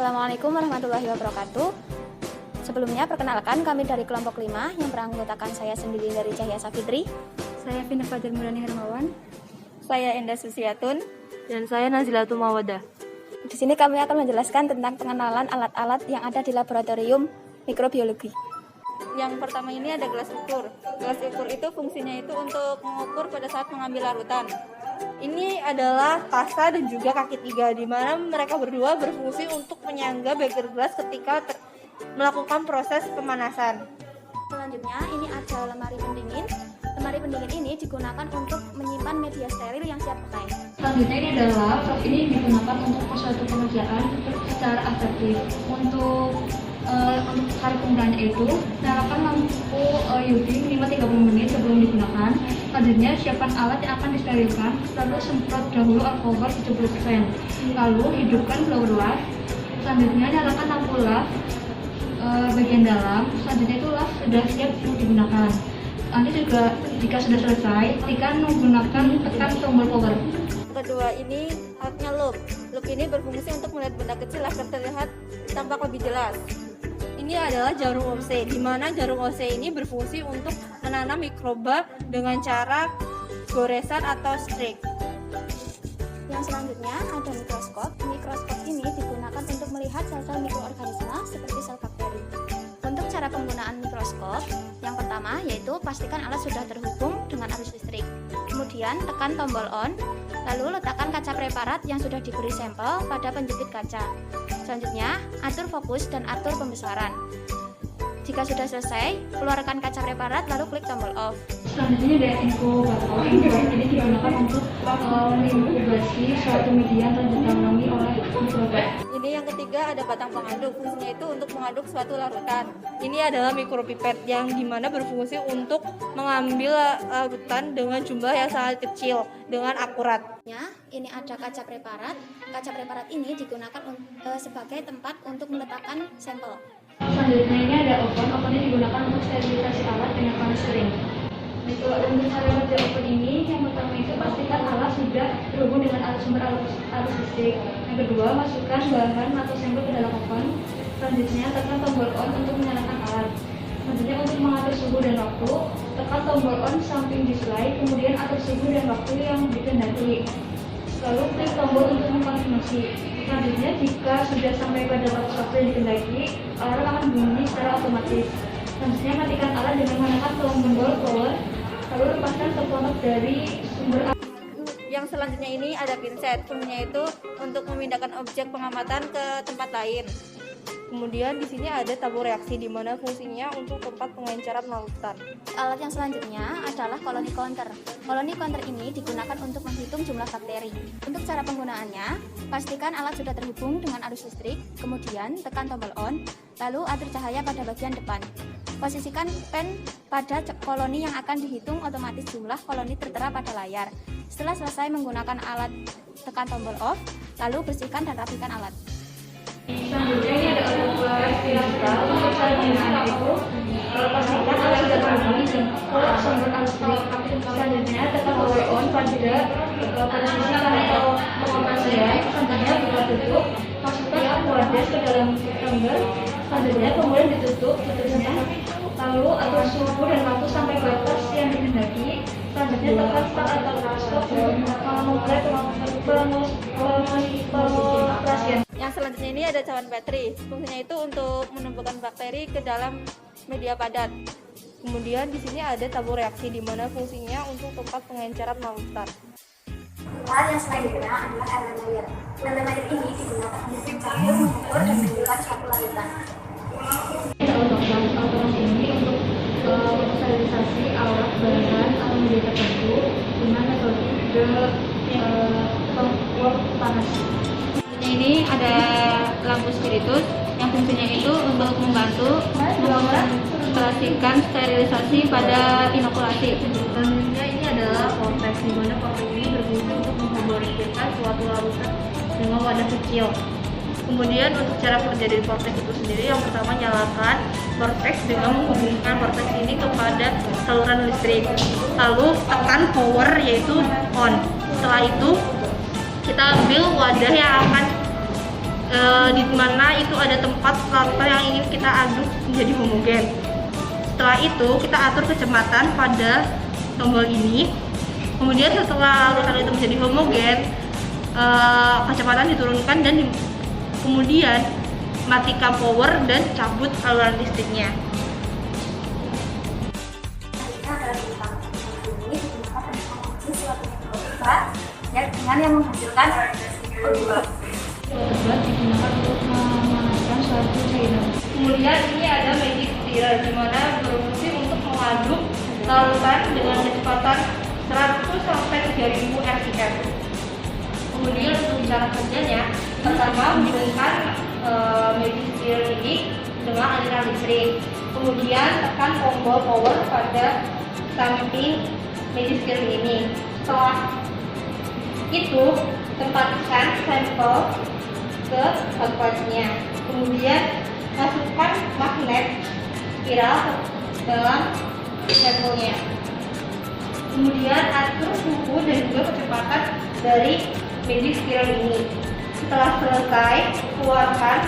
Assalamualaikum warahmatullahi wabarakatuh. Sebelumnya perkenalkan, kami dari kelompok 5 yang beranggotakan saya sendiri dari Cahya Safitri. Saya Vina Fajar Murani Hermawan. Saya Endah Susiatun. Dan saya Nazilatul Mawadah. Di sini kami akan menjelaskan tentang pengenalan alat-alat yang ada di laboratorium mikrobiologi. Yang pertama ini ada gelas ukur. Gelas ukur itu fungsinya itu untuk mengukur pada saat mengambil larutan. Ini adalah kasa dan juga kaki tiga, di mana mereka berdua berfungsi untuk menyangga beker gelas ketika melakukan proses pemanasan. Selanjutnya ini ada lemari pendingin. Lemari pendingin ini digunakan untuk menyimpan media steril yang siap pakai. Selanjutnya ini adalah ini digunakan untuk suatu pekerjaan secara efektif. Untuk cara penggunaannya itu, nyalakan lampu UV minimal 30 menit sebelum digunakan. Selanjutnya siapkan alat yang akan disterilkan, lalu semprot dahulu alkohol 70%. Lalu hidupkan blower lamp. Selanjutnya nyalakan lampu lamp bagian dalam. Selanjutnya itu lamp sudah siap untuk digunakan. Nanti juga jika sudah selesai, tekan tombol power. Kedua ini alatnya loop. Loop ini berfungsi untuk melihat benda kecil agar terlihat tampak lebih jelas. Ini adalah jarum OC, di mana jarum OC ini berfungsi untuk menanam mikroba dengan cara goresan atau strik. Yang selanjutnya ada mikroskop. Mikroskop ini digunakan untuk melihat sel-sel mikroorganisme seperti sel bakteri. Untuk cara penggunaan mikroskop, yang pertama yaitu pastikan alat sudah terhubung dengan arus listrik. Kemudian tekan tombol on, lalu letakkan kaca preparat yang sudah diberi sampel pada penjepit kaca. Selanjutnya, atur fokus dan atur pembesaran. Jika sudah selesai, keluarkan kaca preparat lalu klik tombol off. Selanjutnya ada inkubator. Inkubator ini digunakan untuk menginkubasi suatu media yang ditanami oleh mikroba. Ini yang ketiga ada batang pengaduk. Fungsinya itu untuk mengaduk suatu larutan. Ini adalah mikropipet yang dimana berfungsi untuk mengambil larutan dengan jumlah yang sangat kecil dengan akurat. Ini ada kaca preparat. Kaca preparat ini digunakan sebagai tempat untuk meletakkan sampel. Selanjutnya ini ada oven. Oven ini digunakan untuk sterilisasi alat dengan panas kering. Untuk cara kerja oven ini, yang pertama itu pastikan alat sudah terhubung dengan sumber arus listrik. Yang kedua, masukkan bahan atau sampel ke dalam oven. Selanjutnya, tekan tombol on untuk menyalakan alat. Selanjutnya, untuk mengatur suhu dan waktu, tekan tombol on samping display, kemudian atur suhu dan waktu yang dikehendaki. Lalu klik tombol untuk mengkonfirmasi. Selanjutnya, jika sudah sampai pada waktu yang dikehendaki, alarm akan bunyi secara otomatis. Selanjutnya, matikan alat dengan menekan tombol power, lalu lepaskan komponen dari sumber air. Yang selanjutnya ini ada pinset. Fungsinya itu untuk memindahkan objek pengamatan ke tempat lain. Kemudian di sini ada tabur reaksi, di mana fungsinya untuk tempat pengenceran larutan. Alat yang selanjutnya adalah koloni counter. Koloni counter ini digunakan untuk menghitung jumlah bakteri. Untuk cara penggunaannya, pastikan alat sudah terhubung dengan arus listrik, kemudian tekan tombol on, lalu atur cahaya pada bagian depan. Posisikan pen pada koloni yang akan dihitung, otomatis jumlah koloni tertera pada layar. Setelah selesai menggunakan alat, tekan tombol off, lalu bersihkan dan rapikan alat. Selanjutnya ini ada alat digital. Untuk cara penggunaan itu, pastikan alat sudah terhubung dengan sumber arus listrik. Selanjutnya tekan tombol on pada posisi atau pengoperasian. Selanjutnya buka tutup, masukkan aquades ke dalam tumbler. Selanjutnya kemudian ditutup tutupnya. Lalu atur suhu dan waktu sampai batas yang dikehendaki. Selanjutnya tekan start atau stop memulai pengoperasian. Yang selanjutnya ini ada cawan bakteri. Fungsinya itu untuk menumbuhkan bakteri ke dalam media padat. Kemudian di sini ada tabur reaksi, di mana fungsinya untuk tempat pengenceran larutan. Alat yang selanjutnya adalah LM-layer. LM-layer ini digunakan untuk mencari, mengukur, dan menentukan suatu larutan. Alat ini untuk sterilisasi alat bahan atau media tertentu dengan metode pengukur panas. Ini ada lampu spiritus yang fungsinya itu untuk membantu mengoperasikan sterilisasi pada inokulasi. Selanjutnya ini adalah vortex, di mana vortex ini berfungsi untuk menghomogenkan suatu larutan dengan wadah kecil. Kemudian untuk cara kerja dari vortex itu sendiri, yang pertama nyalakan vortex dengan menghubungkan vortex ini kepada saluran listrik. Lalu tekan power yaitu on. Setelah itu kita ambil wadah yang akan di mana pada tempat larva yang ingin kita aduk menjadi homogen. Setelah itu kita atur kecepatan pada tombol ini. Kemudian setelah larutan itu menjadi homogen, kecepatan diturunkan dan kemudian matikan power dan cabut aliran listriknya. Dengan yang menghasilkan Tersebut digunakan untuk memanaskan suatu cairan. Kemudian ini ada magic stirrer, di mana berfungsi untuk mengaduk larutan dengan kecepatan 100 sampai 3000 rpm. Kemudian untuk cara kerjanya, pertama hubungkan magic stirrer ini dengan aliran listrik. Kemudian tekan tombol power pada samping magic stirrer ini. Setelah itu tempatkan sampel ke tempatnya. Kemudian masukkan magnet spiral ke dalam sampelnya. Kemudian atur suhu dan juga kecepatan dari magic stirrer ini. Setelah selesai, keluarkan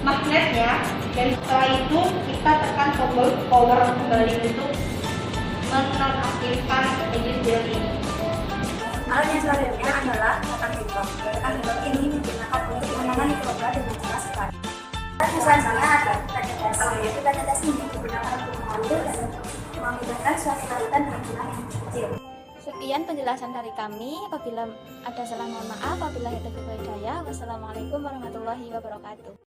magnetnya dan setelah itu kita tekan tombol power kembali untuk menonaktifkan magic stirrer ini. alat yang selanjutnya adalah tekan hidrop. Tekan hidrop ini digunakan untuk menangani mikroba dengan cara sekali. Alat yang selanjutnya adalah penetrasi. Penetrasi ini digunakan untuk mengambil dan memindahkan suatu larutan dengan jumlah yang kecil. Sekian penjelasan dari kami. Apabila ada salah mohon maaf. Wabillahi taufiq wal hidayah. Wassalamualaikum warahmatullahi wabarakatuh.